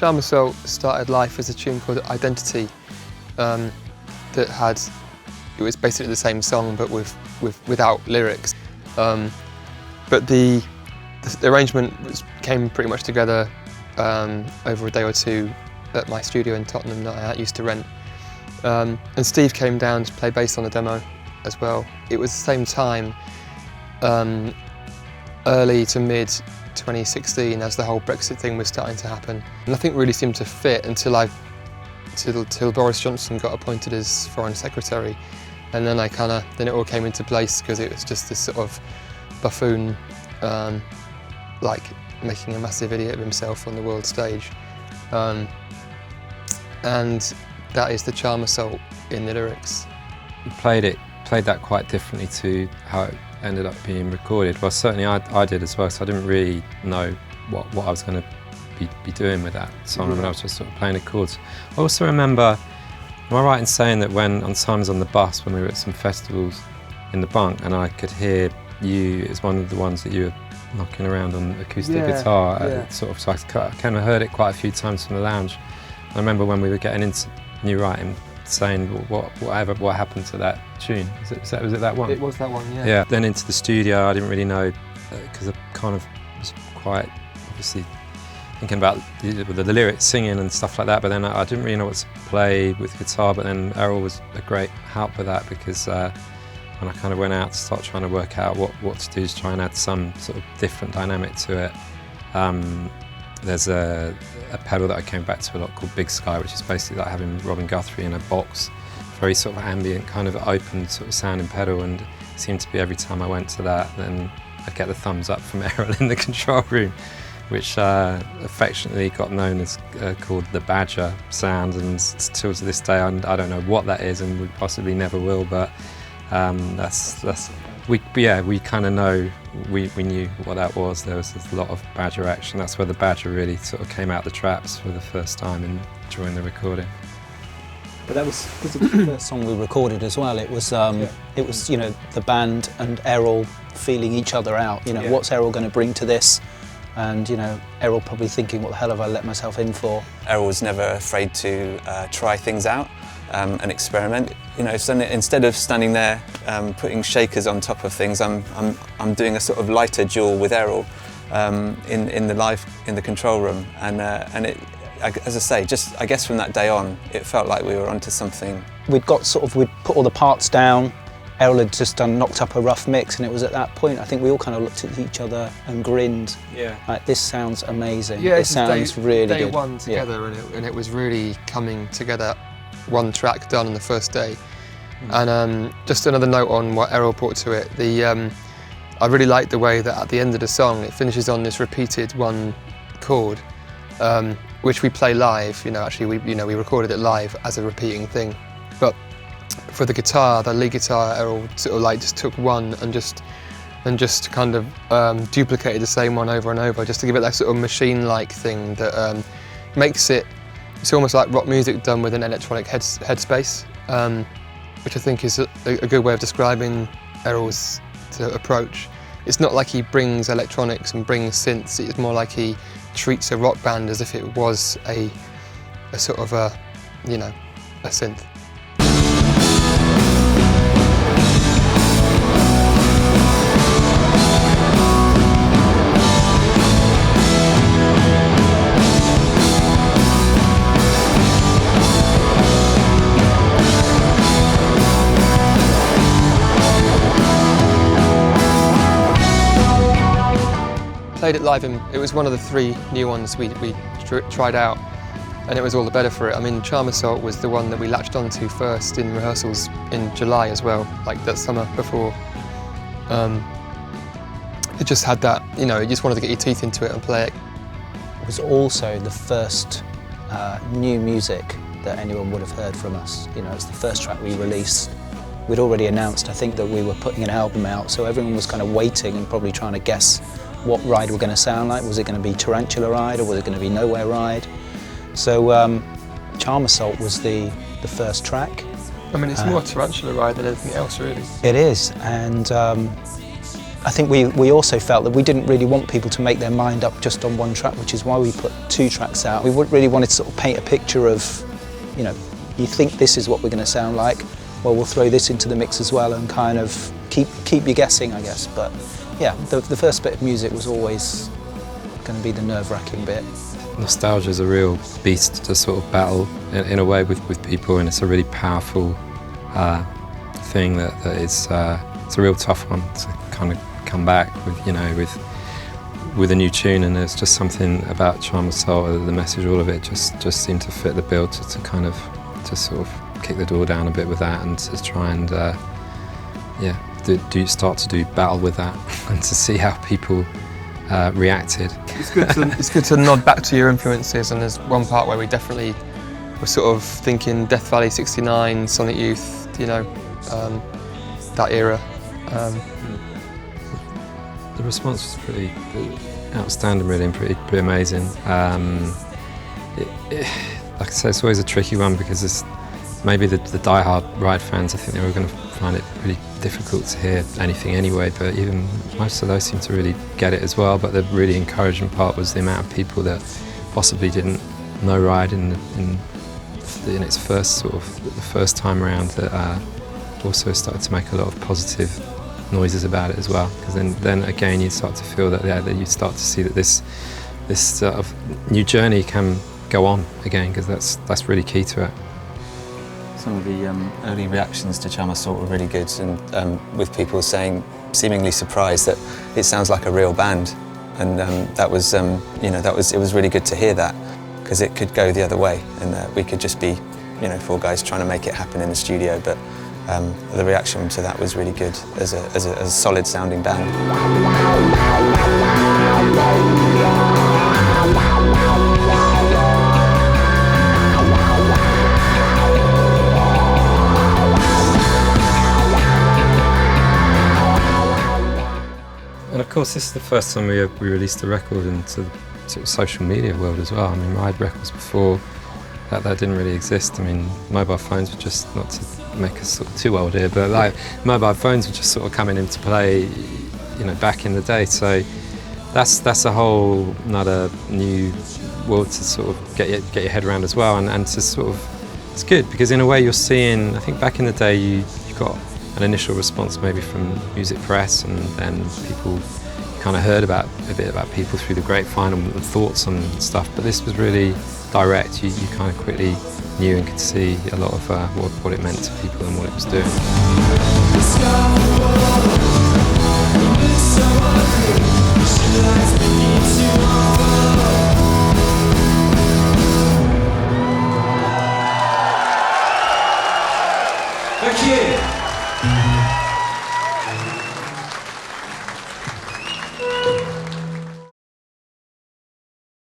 Charm Assault started life as a tune called Identity that had, it was basically the same song but without lyrics. But the arrangement came pretty much together over a day or two at my studio in Tottenham that I used to rent. And Steve came down to play bass on the demo as well. It was the same time, early to mid 2016, as the whole Brexit thing was starting to happen. Nothing really seemed to fit until Boris Johnson got appointed as Foreign Secretary, and then then it all came into place, because it was just this sort of buffoon, like making a massive idiot of himself on the world stage, and that is the Charm Assault in the lyrics. You played that quite differently to how it ended up being recorded. Well, certainly I did as well, so I didn't really know what I was going to be doing with that song. I mean, I was just sort of playing the chords. I also remember, am I right in saying that when on Times on the Bus, when we were at some festivals in the bunk, and I could hear you as one of the ones that you were knocking around on acoustic guitar, sort of, so I kind of heard it quite a few times from the lounge. I remember when we were getting into new writing, saying what happened to that tune. Was it that one? It was that one, yeah. Yeah. Then into the studio, I didn't really know, because I kind of was quite obviously thinking about the lyrics, singing and stuff like that, but then I didn't really know what to play with guitar. But then Errol was a great help with that, because when I kind of went out to start trying to work out what to do to try and add some sort of different dynamic to it, there's a pedal that I came back to a lot called Big Sky, which is basically like having Robin Guthrie in a box, very sort of ambient, kind of open sort of sounding pedal, and it seemed to be every time I went to that, then I'd get the thumbs up from Errol in the control room, which affectionately got known as called the Badger sound, and still to this day I don't know what that is, and we possibly never will, but we kind of know, we knew what that was. There was a lot of Badger action. That's where the Badger really sort of came out the traps for the first time during the recording. But that was the first song we recorded as well. It was the band and Errol feeling each other out. What's Errol going to bring to this? And Errol probably thinking, what the hell have I let myself in for? Errol was never afraid to try things out and experiment. So instead of standing there putting shakers on top of things, I'm doing a sort of lighter duel with Errol in the control room, and it, as I say, just I guess from that day on, it felt like we were onto something. We'd put all the parts down. Errol had just knocked up a rough mix, and it was at that point I think we all kind of looked at each other and grinned. Yeah. Like, this sounds amazing. Yeah, it sounds really good. Day one together, and it was really coming together. One track done on the first day. And just another note on what Errol brought to it. I really like the way that at the end of the song it finishes on this repeated one chord, which we play live. Actually we recorded it live as a repeating thing. But for the guitar, the lead guitar, Errol sort of like just took one and just kind of duplicated the same one over and over, just to give it that sort of machine-like thing that makes it. It's almost like rock music done with an electronic headspace, which I think is a good way of describing Errol's approach. It's not like he brings electronics and brings synths, it's more like he treats a rock band as if it was a sort of a synth. Played it live, and it was one of the 3 new ones we tried out, and it was all the better for it. I mean, Charm Assault was the one that we latched onto first in rehearsals in July as well, like that summer before. It just had that, you just wanted to get your teeth into it and play it. It was also the first new music that anyone would have heard from us. It's the first track we released. We'd already announced, I think, that we were putting an album out, so everyone was kind of waiting and probably trying to guess what Ride were going to sound like. Was it going to be Tarantula Ride, or was it going to be Nowhere Ride? So Charm Assault was the first track. I mean, it's more Tarantula Ride than anything else, really. It is, and I think we also felt that we didn't really want people to make their mind up just on one track, which is why we put 2 tracks out. We really wanted to sort of paint a picture of, you know, you think this is what we're going to sound like, well, we'll throw this into the mix as well and kind of keep you guessing, I guess. But yeah, the first bit of music was always going to be the nerve-wracking bit. Nostalgia is a real beast to sort of battle in a way with people, and it's a really powerful thing that is it's a real tough one to kind of come back with, you know, with a new tune. And there's just something about Charm of Soul, the message, all of it just seemed to fit the bill to kind of to sort of kick the door down a bit with that, and to try and start to do battle with that and to see how people reacted. It's good to nod back to your influences, and there's one part where we definitely were sort of thinking Death Valley 69, Sonic Youth, you know, that era. The response was pretty outstanding, really, and pretty amazing. Like I say, it's always a tricky one because it's maybe the die-hard Ride fans, I think they were going to find it really difficult to hear anything anyway, but even most of those seem to really get it as well. But the really encouraging part was the amount of people that possibly didn't know Ride in its first the first time around, that also started to make a lot of positive noises about it as well. Because then again you start to feel that you start to see that this sort of new journey can go on again, because that's really key to it. Some of the early reactions to Charm of Soul were really good, and with people saying, seemingly surprised that it sounds like a real band, and that was, it was really good to hear that, because it could go the other way, and we could just be, you know, 4 guys trying to make it happen in the studio. But the reaction to that was really good as a solid sounding band. And of course, this is the first time we released a record into the sort of social media world as well. I mean, Ride records before that didn't really exist. I mean, mobile phones were just, not to make us sort of too old here, but like mobile phones were just sort of coming into play, you know, back in the day. So that's a whole another new world to sort of get your head around as well, and to sort of, it's good because in a way you're seeing, I think back in the day you got an initial response maybe from music press, and then people, you kind of heard a bit about people through the grapevine and the thoughts on stuff, but this was really direct. You kind of quickly knew and could see a lot of what it meant to people and what it was doing. Thank you.